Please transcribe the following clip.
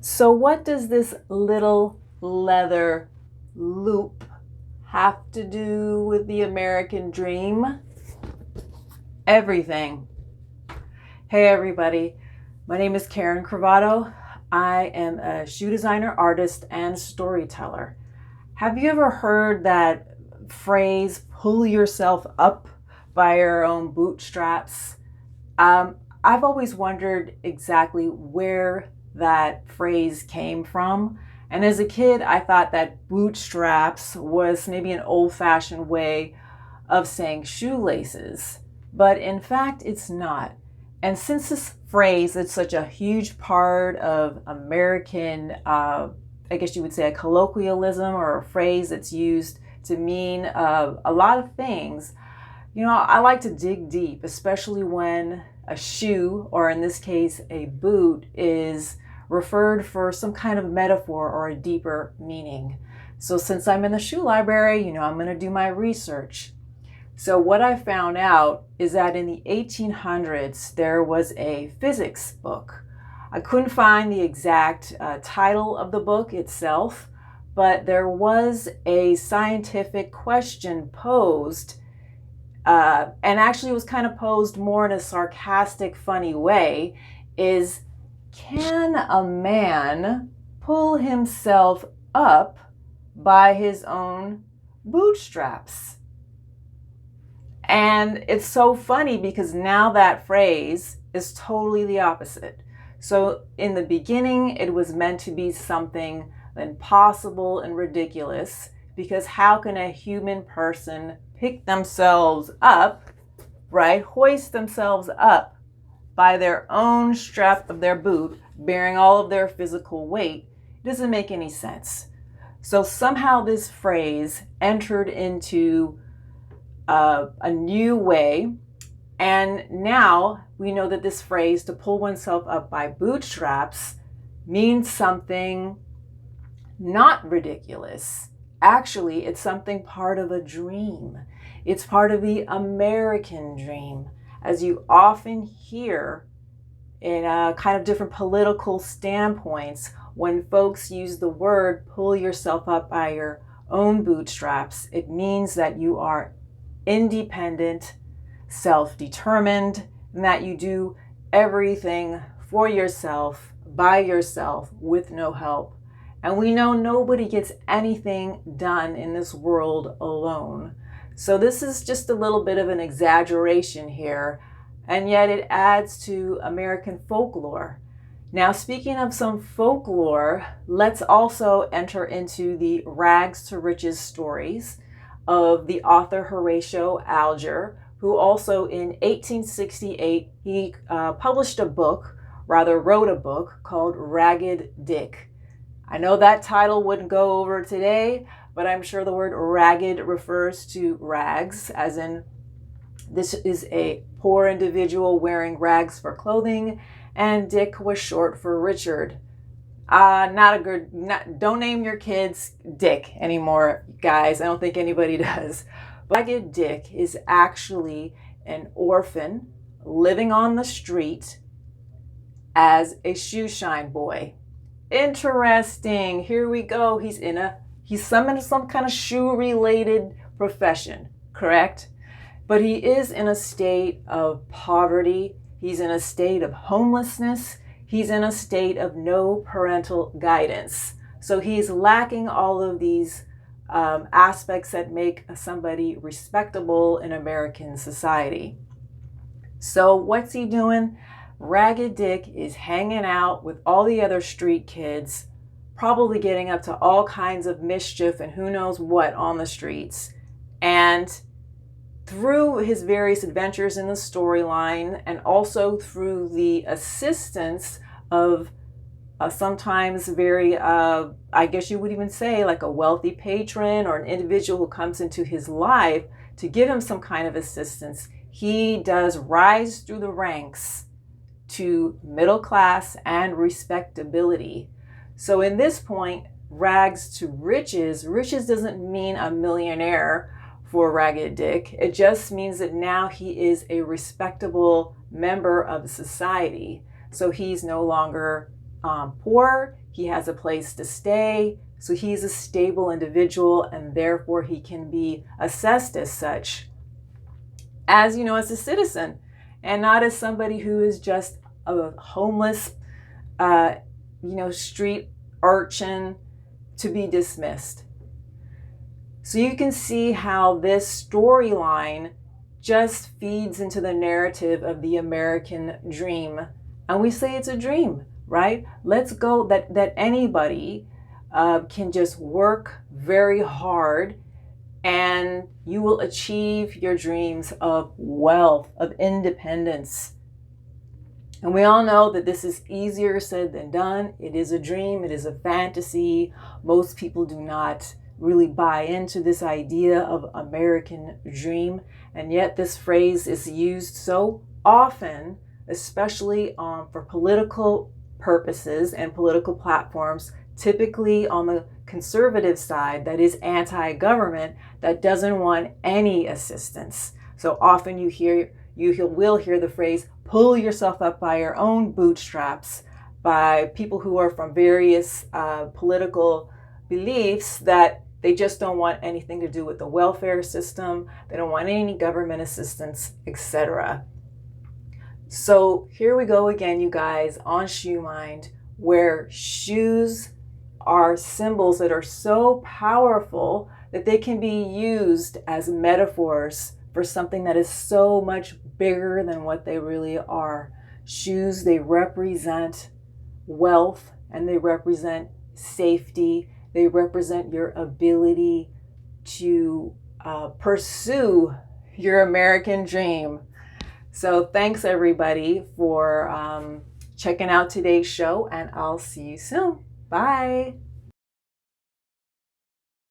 So what does this little leather loop have to do with the American dream? Everything. Hey everybody, my name is Karen Cravato. I am a shoe designer, artist, and storyteller. Have you ever heard that phrase, pull yourself up by your own bootstraps? I've always wondered exactly where that phrase came from. And as a kid, I thought that bootstraps was maybe an old-fashioned way of saying shoelaces. But in fact, it's not. And since this phrase is such a huge part of American, I guess you would say a colloquialism or a phrase that's used to mean a lot of things, I like to dig deep, especially when a shoe, or in this case, a boot, is referred for some kind of metaphor or a deeper meaning. So since I'm in the shoe library, I'm going to do my research. So what I found out is that in the 1800s, there was a physics book. I couldn't find the exact title of the book itself, but there was a scientific question posed, and actually it was kind of posed more in a sarcastic, funny way, is can a man pull himself up by his own bootstraps? And it's so funny because now that phrase is totally the opposite. So in the beginning, it was meant to be something impossible and ridiculous, because how can a human person pick themselves up, right? Hoist themselves up by their own strap of their boot, bearing all of their physical weight? It doesn't make any sense. So somehow this phrase entered into a new way, and now we know that this phrase, to pull oneself up by bootstraps, means something not ridiculous. Actually, it's something part of a dream. It's part of the American dream, as you often hear in kind of different political standpoints when folks use the word pull yourself up by your own bootstraps. It means that you are independent, self-determined, and that you do everything for yourself, by yourself, with no help. And we know nobody gets anything done in this world alone. So this is just a little bit of an exaggeration here, and yet it adds to American folklore. Now, speaking of some folklore, let's also enter into the rags to riches stories of the author Horatio Alger, who also in 1868, he wrote a book called Ragged Dick. I know that title wouldn't go over today, but I'm sure the word ragged refers to rags, as in this is a poor individual wearing rags for clothing, and Dick was short for Richard. Don't name your kids Dick anymore, guys. I don't think anybody does. Ragged Dick is actually an orphan living on the street as a shoe shine boy. Interesting. Here we go. He's some kind of shoe related profession, correct? But he is in a state of poverty. He's in a state of homelessness. He's in a state of no parental guidance. So he's lacking all of these aspects that make somebody respectable in American society. So what's he doing? Ragged Dick is hanging out with all the other street kids, probably getting up to all kinds of mischief and who knows what on the streets. And through his various adventures in the storyline, and also through the assistance of sometimes very, I guess you would even say like a wealthy patron or an individual who comes into his life to give him some kind of assistance, he does rise through the ranks to middle class and respectability. So in this point, rags to riches, riches doesn't mean a millionaire for Ragged Dick. It just means that now he is a respectable member of society. So he's no longer poor, he has a place to stay, so he's a stable individual, and therefore he can be assessed as such, as as a citizen, and not as somebody who is just a homeless, street urchin to be dismissed. So you can see how this storyline just feeds into the narrative of the American dream. And we say it's a dream, right? Let's go that anybody can just work very hard and you will achieve your dreams of wealth, of independence. And we all know that this is easier said than done. It is a dream, it is a fantasy. Most people do not really buy into this idea of American dream. And yet this phrase is used so often, especially for political purposes and political platforms, typically on the conservative side that is anti-government, that doesn't want any assistance. So often you will hear the phrase, pull yourself up by your own bootstraps, by people who are from various political beliefs that they just don't want anything to do with the welfare system, they don't want any government assistance, etc. So here we go again, you guys, on Shoe Mind, where shoes are symbols that are so powerful that they can be used as metaphors for something that is so much bigger than what they really are. Shoes, they represent wealth and they represent safety. They represent your ability to pursue your American dream. So thanks everybody for checking out today's show, and I'll see you soon. Bye.